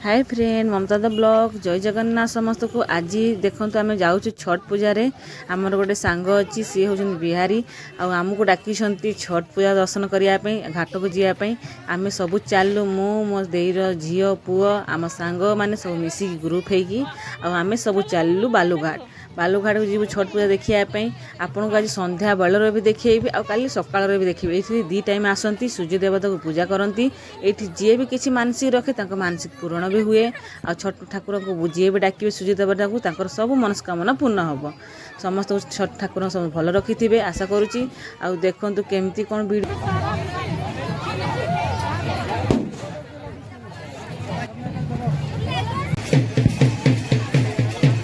Hi friend, Mamata the blog जय जगन्नाथ समस्त को। आज देखो आम जाऊँ छठ पूजारे। आमर गोटे सांग अच्छी सी हूँ बिहारी आमको डाकी छठ पूजा दर्शन करने घाट को जावाई। आम सब चलू मु मो देर झी पुओ आम सांग मैंने सब मिसिक ग्रुप होगी आम सब चलू बालूघाट को जीव छठ पूजा देखापी। आपन को आज संध्या बेलर भी देखी आली सकाल भी देखिए। ये दी टाइम आसती सूर्य देवता को पूजा करती। ये जी भी किसी मानसिक रखे मानसिक पूरण भी हुए। आ छठ ठाकुर को जी भी डाकिबे सूर्य देवता को तांकर सब मनस्कामना पूर्ण हम। समस्त छठ ठाकुर सब भल रखि थे आशा करुच्ची। आ देखु केमती कौन भिड़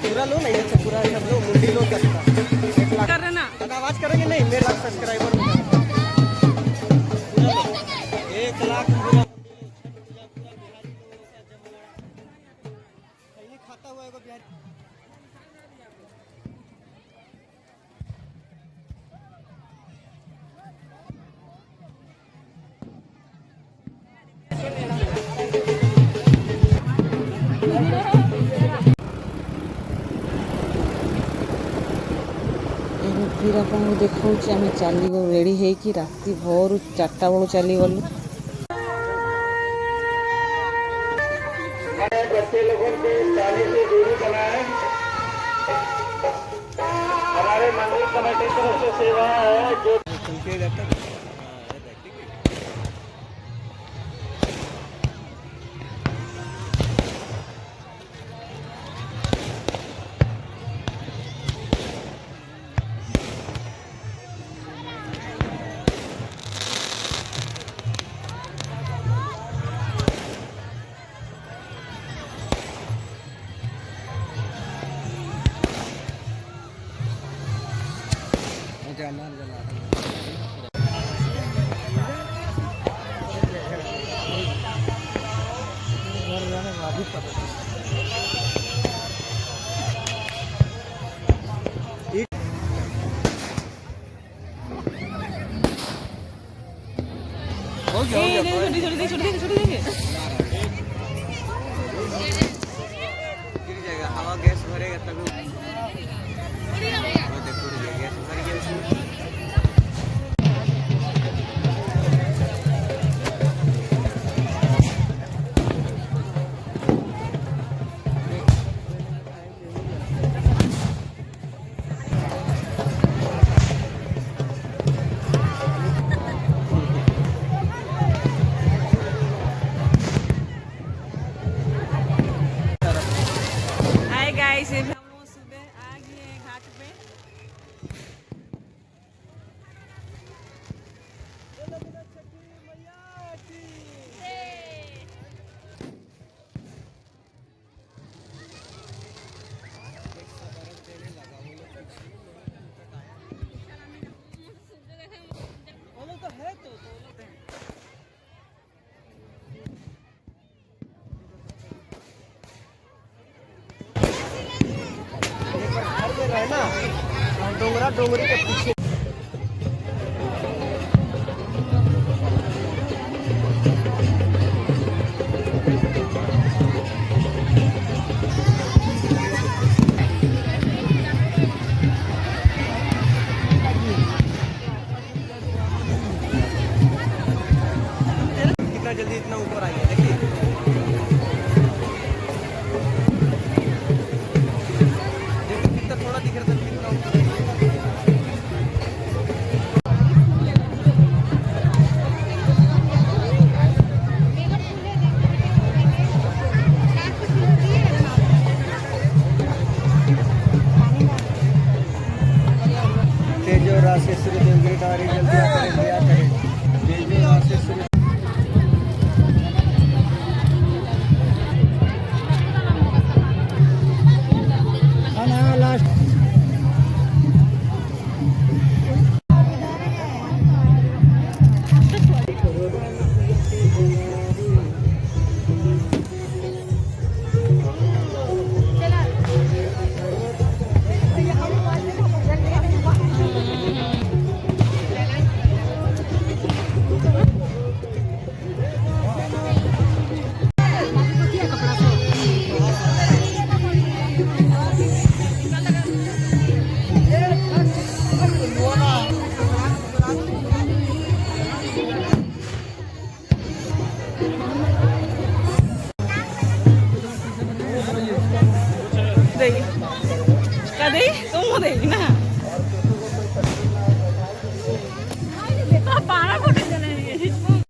पूरा लो नहीं है, पूरा सब लो मुंडी लो कर रहे ना आवाज करेंगे नहीं। मेरे लाख सब्सक्राइबर पूरा लो 1 लाख पूरा खाता हुआ है बिहारी। फिर आपको देखा आम चलीगलु रेडी होगी राति भोर 4टा बेलू चलीगलु। बच्चे लोगों को पानी से दूरी बनाएं। हमारे मंदिर कमेटी की तरफ से सेवा है जो गिर जाएगा। हवा गैस भरेगा तभी वो देखो गैस भर गया उसमें। हाय गाइस, हम लोग सुबह आ गए हैं घाट पे। ना डोंगरा डोंगरी के पीछे कितना जल्दी इतना ऊपर आई है। देखिए कितना थोड़ा दिख रहा था, कितना ऊपर का दे तुम दे ना